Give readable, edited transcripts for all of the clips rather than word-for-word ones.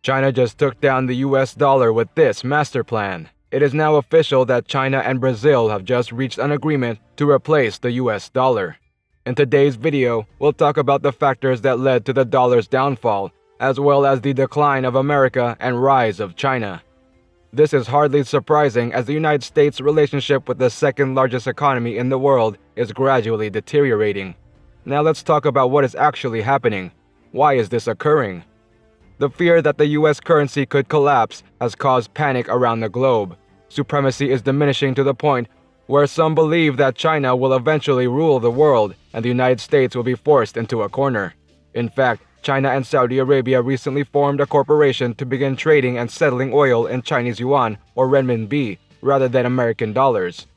China just took down the US dollar with this Masterplan. It is now official that China and Brazil have just reached an agreement to replace the US dollar. In today's video, we'll talk about the factors that led to the dollar's downfall, as well as the decline of America and rise of China. This is hardly surprising as the United States' relationship with the second largest economy in the world is gradually deteriorating. Now let's talk about what is actually happening. Why is this occurring? The fear that the US currency could collapse has caused panic around the globe. Supremacy is diminishing to the point where some believe that China will eventually rule the world and the United States will be forced into a corner. In fact, China and Saudi Arabia recently formed a corporation to begin trading and settling oil in Chinese Yuan or Renminbi rather than American dollars.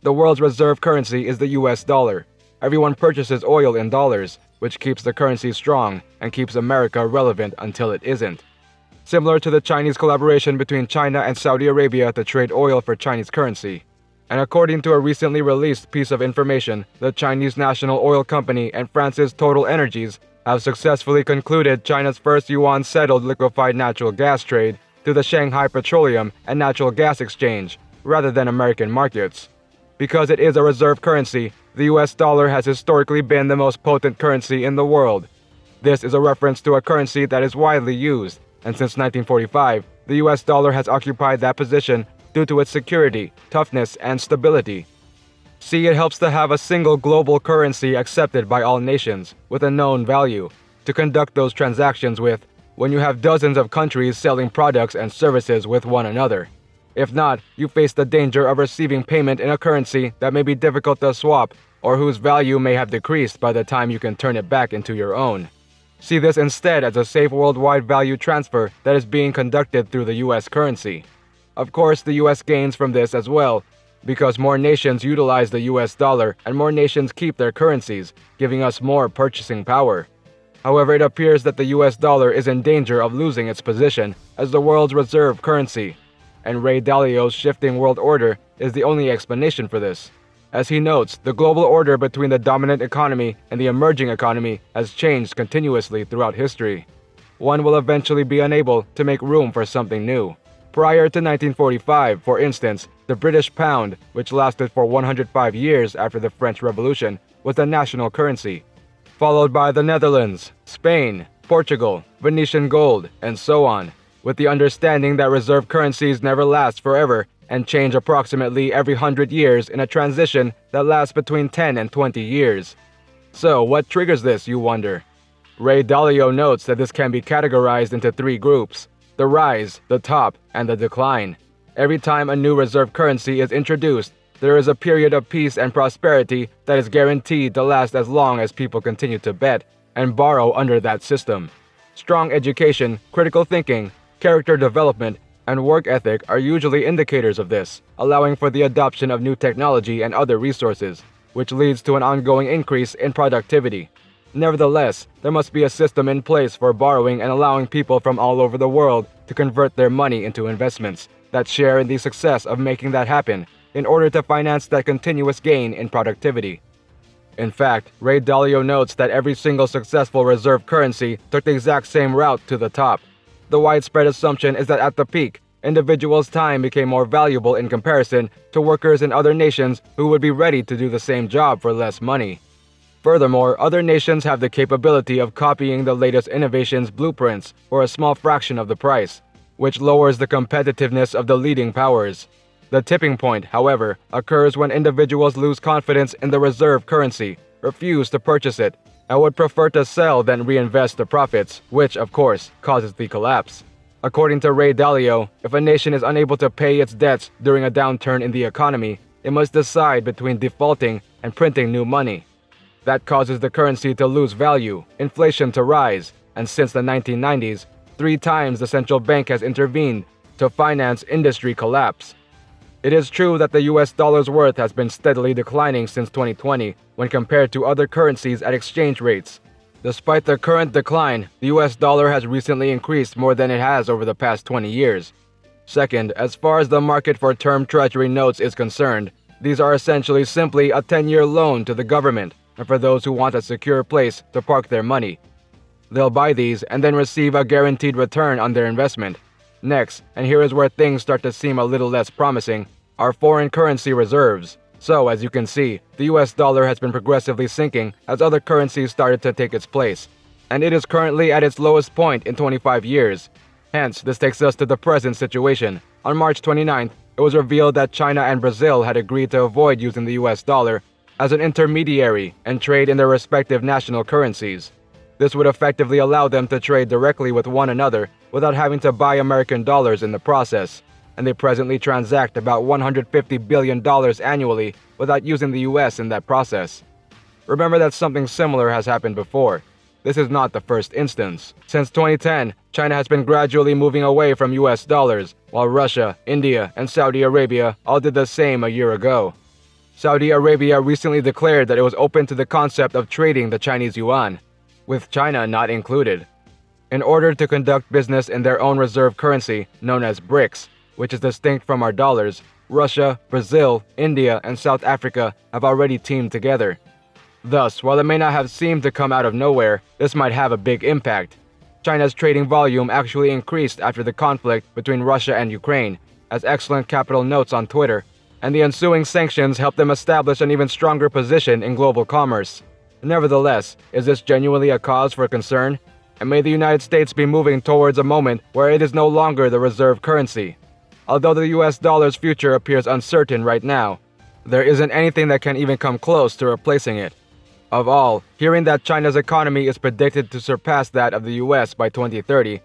The world's reserve currency is the US dollar. Everyone purchases oil in dollars, which keeps the currency strong and keeps America relevant until it isn't. Similar to the Chinese collaboration between China and Saudi Arabia to trade oil for Chinese currency. And according to a recently released piece of information, the Chinese National Oil Company and France's Total Energies have successfully concluded China's first yuan-settled liquefied natural gas trade through the Shanghai Petroleum and Natural Gas Exchange, rather than American markets. Because it is a reserve currency, the US dollar has historically been the most potent currency in the world. This is a reference to a currency that is widely used, and since 1945, the US dollar has occupied that position due to its security, toughness, and stability. See, it helps to have a single global currency accepted by all nations, with a known value, to conduct those transactions with, when you have dozens of countries selling products and services with one another. If not, you face the danger of receiving payment in a currency that may be difficult to swap or whose value may have decreased by the time you can turn it back into your own. See this instead as a safe worldwide value transfer that is being conducted through the US currency. Of course, the US gains from this as well, because more nations utilize the US dollar and more nations keep their currencies, giving us more purchasing power. However, it appears that the US dollar is in danger of losing its position as the world's reserve currency. And Ray Dalio's shifting world order is the only explanation for this. As he notes, the global order between the dominant economy and the emerging economy has changed continuously throughout history. One will eventually be unable to make room for something new. Prior to 1945, for instance, the British pound, which lasted for 105 years after the French Revolution, was the national currency, followed by the Netherlands, Spain, Portugal, Venetian gold, and so on, with the understanding that reserve currencies never last forever and change approximately every 100 years in a transition that lasts between 10 and 20 years. So, what triggers this, you wonder? Ray Dalio notes that this can be categorized into three groups: the rise, the top, and the decline. Every time a new reserve currency is introduced, there is a period of peace and prosperity that is guaranteed to last as long as people continue to bet and borrow under that system. Strong education, critical thinking, character development, and work ethic are usually indicators of this, allowing for the adoption of new technology and other resources, which leads to an ongoing increase in productivity. Nevertheless, there must be a system in place for borrowing and allowing people from all over the world to convert their money into investments that share in the success of making that happen in order to finance that continuous gain in productivity. In fact, Ray Dalio notes that every single successful reserve currency took the exact same route to the top. The widespread assumption is that at the peak, individuals' time became more valuable in comparison to workers in other nations who would be ready to do the same job for less money. Furthermore, other nations have the capability of copying the latest innovations' blueprints for a small fraction of the price, which lowers the competitiveness of the leading powers. The tipping point, however, occurs when individuals lose confidence in the reserve currency, refuse to purchase it, and would prefer to sell than reinvest the profits, which, of course, causes the collapse. According to Ray Dalio, if a nation is unable to pay its debts during a downturn in the economy, it must decide between defaulting and printing new money. That causes the currency to lose value, inflation to rise, and since the 1990s, 3 times the central bank has intervened to finance industry collapse. It is true that the US dollar's worth has been steadily declining since 2020 when compared to other currencies at exchange rates. Despite the current decline, the US dollar has recently increased more than it has over the past 20 years. Second, as far as the market for term treasury notes is concerned, these are essentially simply a 10-year loan to the government and for those who want a secure place to park their money. They'll buy these and then receive a guaranteed return on their investment. Next, and here is where things start to seem a little less promising, are foreign currency reserves. So, as you can see, the US dollar has been progressively sinking as other currencies started to take its place, and it is currently at its lowest point in 25 years. Hence, this takes us to the present situation. On March 29th, it was revealed that China and Brazil had agreed to avoid using the US dollar as an intermediary and trade in their respective national currencies. This would effectively allow them to trade directly with one another without having to buy American dollars in the process, and they presently transact about $150 billion annually without using the US in that process. Remember that something similar has happened before. This is not the first instance. Since 2010, China has been gradually moving away from US dollars, while Russia, India, and Saudi Arabia all did the same a year ago. Saudi Arabia recently declared that it was open to the concept of trading the Chinese yuan, with China not included, in order to conduct business in their own reserve currency known as BRICS, which is distinct from our dollars. Russia, Brazil, India, and South Africa have already teamed together. Thus, while it may not have seemed to come out of nowhere, this might have a big impact. China's trading volume actually increased after the conflict between Russia and Ukraine, as Excellent Capital notes on Twitter, and the ensuing sanctions helped them establish an even stronger position in global commerce. Nevertheless, is this genuinely a cause for concern? And may the United States be moving towards a moment where it is no longer the reserve currency? Although the US dollar's future appears uncertain right now, there isn't anything that can even come close to replacing it. Of all, hearing that China's economy is predicted to surpass that of the US by 2030,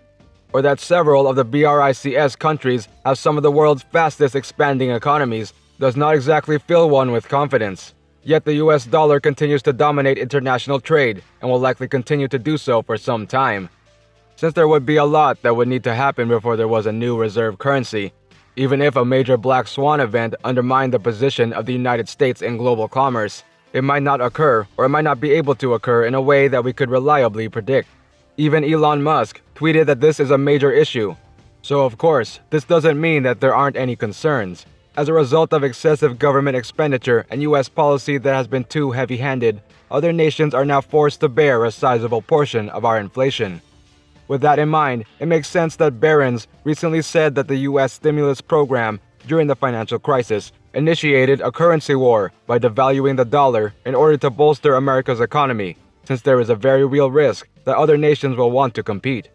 or that several of the BRICS countries have some of the world's fastest expanding economies, does not exactly fill one with confidence. Yet the US dollar continues to dominate international trade and will likely continue to do so for some time. Since there would be a lot that would need to happen before there was a new reserve currency, even if a major black swan event undermined the position of the United States in global commerce, it might not occur, or it might not be able to occur in a way that we could reliably predict. Even Elon Musk tweeted that this is a major issue. So of course, this doesn't mean that there aren't any concerns. As a result of excessive government expenditure and US policy that has been too heavy-handed, other nations are now forced to bear a sizable portion of our inflation. With that in mind, it makes sense that Barron's recently said that the US stimulus program during the financial crisis initiated a currency war by devaluing the dollar in order to bolster America's economy, since there is a very real risk that other nations will want to compete.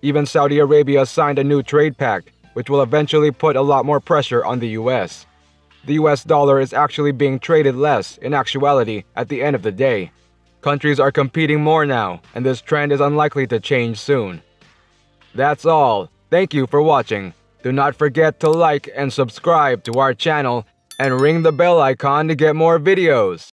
Even Saudi Arabia signed a new trade pact, which will eventually put a lot more pressure on the US. The US dollar is actually being traded less in actuality at the end of the day. Countries are competing more now, and this trend is unlikely to change soon. That's all. Thank you for watching. Do not forget to like and subscribe to our channel and ring the bell icon to get more videos.